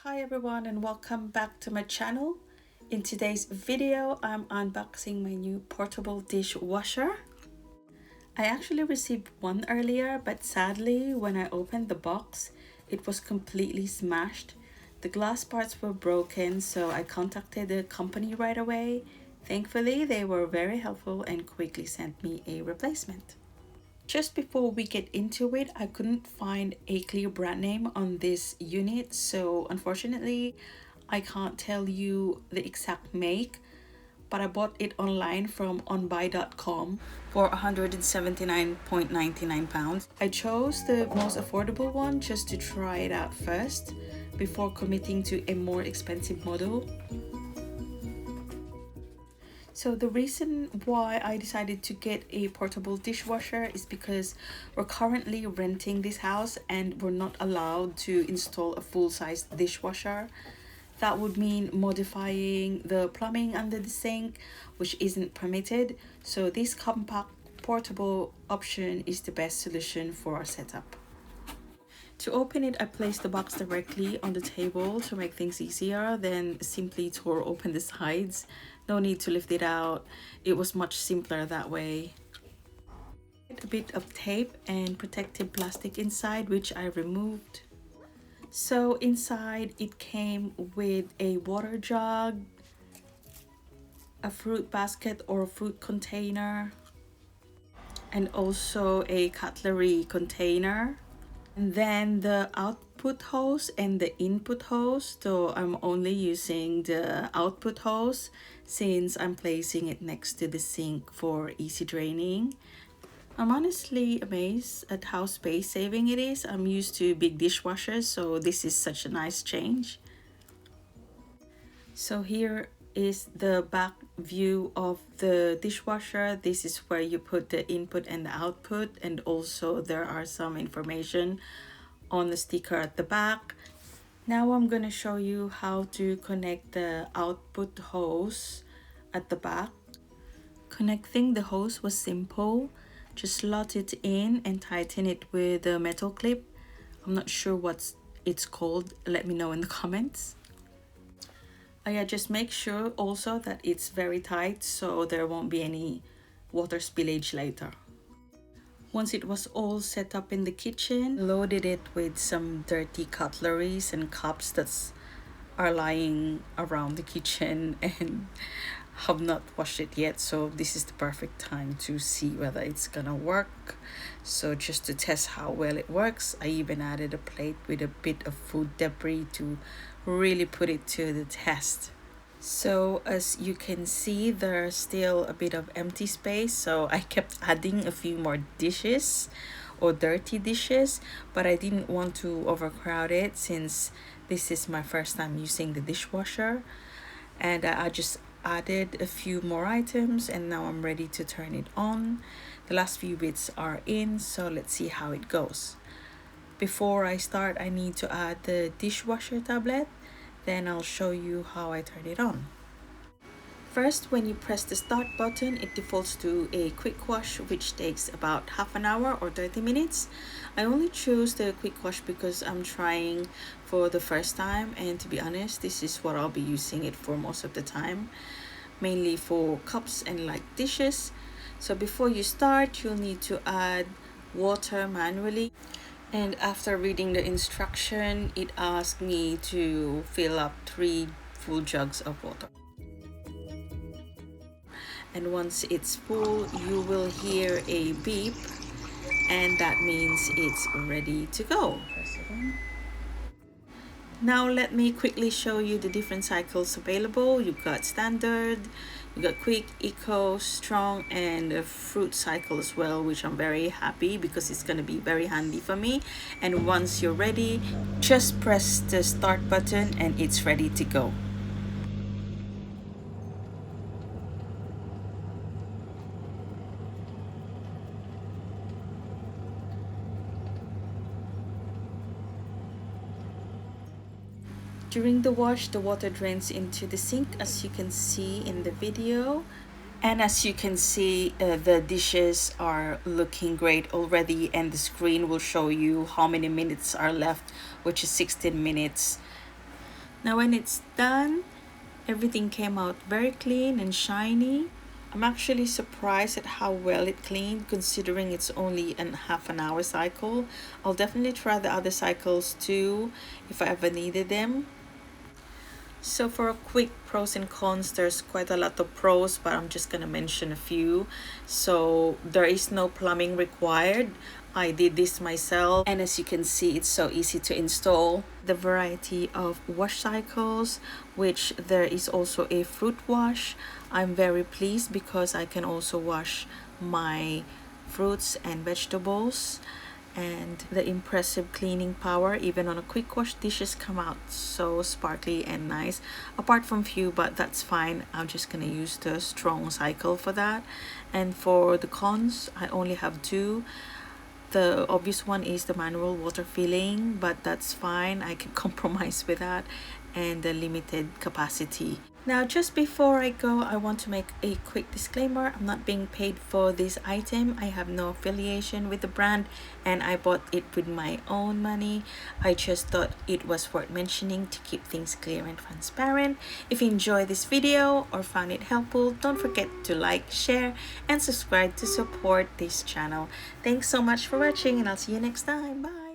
Hi everyone and welcome back to my channel. In today's video, I'm unboxing my new portable dishwasher. I actually received one earlier, but sadly when I opened the box, it was completely smashed. The glass parts were broken, so I contacted the company right away. Thankfully, they were very helpful and quickly sent me a replacement. Just before we get into it, I couldn't find a clear brand name on this unit, so unfortunately I can't tell you the exact make, but I bought it online from onbuy.com for £179.99. I chose the most affordable one just to try it out first before committing to a more expensive model. So the reason why I decided to get a portable dishwasher is because we're currently renting this house and we're not allowed to install a full-size dishwasher. That would mean modifying the plumbing under the sink, which isn't permitted. So this compact portable option is the best solution for our setup. To open it, I placed the box directly on the table to make things easier, then simply tore open the sides. No need to lift it out. It was much simpler that way. A bit of tape and protective plastic inside, which I removed. So inside it came with a water jug, a fruit basket or fruit container, and also a cutlery container. And then the output hose and the input hose, so I'm only using the output hose since I'm placing it next to the sink for easy draining. I'm honestly amazed at how space saving it is. I'm used to big dishwashers, so this is such a nice change. So here is the back view of the dishwasher. This is where you put the input and the output, and also there are some information on the sticker at the back. Now I'm going to show you how to connect the output hose at the back. Connecting the hose was simple. Just slot it in and tighten it with a metal clip. I'm not sure what it's called. Let me know in the comments. Yeah, just make sure also that it's very tight so there won't be any water spillage later. Once it was all set up in the kitchen, loaded it with some dirty cutleries and cups that are lying around the kitchen and have not washed it yet, so this is the perfect time to see whether it's gonna work. So just to test how well it works, I even added a plate with a bit of food debris to really put it to the test. So as you can see, there's still a bit of empty space, so I kept adding a few more dishes or dirty dishes, but I didn't want to overcrowd it since this is my first time using the dishwasher. And I just added a few more items and now I'm ready to turn it on. The last few bits are in, so let's see how it goes. Before I start, I need to add the dishwasher tablet, then I'll show you how I turn it on. First, when you press the start button, it defaults to a quick wash, which takes about half an hour or 30 minutes. I only choose the quick wash because I'm trying for the first time, and to be honest, this is what I'll be using it for most of the time, mainly for cups and like dishes. So before you start, you'll need to add water manually. And after reading the instruction, it asked me to fill up 3 full jugs of water. And once it's full, you will hear a beep, and that means it's ready to go. Now let me quickly show you the different cycles available. You've got standard, you got quick, eco, strong, and a fruit cycle as well, which I'm very happy because it's going to be very handy for me. And once you're ready, just press the start button and it's ready to go. During the wash, the water drains into the sink, as you can see in the video. And as you can see, the dishes are looking great already, and the screen will show you how many minutes are left, which is 16 minutes. Now when it's done, everything came out very clean and shiny. I'm actually surprised at how well it cleaned considering it's only a half an hour cycle. I'll definitely try the other cycles too if I ever needed them. So for a quick pros and cons, there's quite a lot of pros, but I'm just gonna mention a few. So there is no plumbing required. I did this myself, and as you can see, it's so easy to install. The variety of wash cycles, which there is also a fruit wash. I'm very pleased because I can also wash my fruits and vegetables, and the impressive cleaning power. Even on a quick wash, dishes come out so sparkly and nice, apart from few, but that's fine. I'm just gonna use the strong cycle for that. And for the cons, I only have two. The obvious one is the manual water filling, but that's fine, I can compromise with that, and the limited capacity. Now just before I go, I want to make a quick disclaimer. I'm not being paid for this item. I have no affiliation with the brand, and I bought it with my own money. I just thought it was worth mentioning to keep things clear and transparent. If you enjoyed this video or found it helpful, don't forget to like, share, and subscribe to support this channel. Thanks so much for watching, and I'll see you next time. Bye.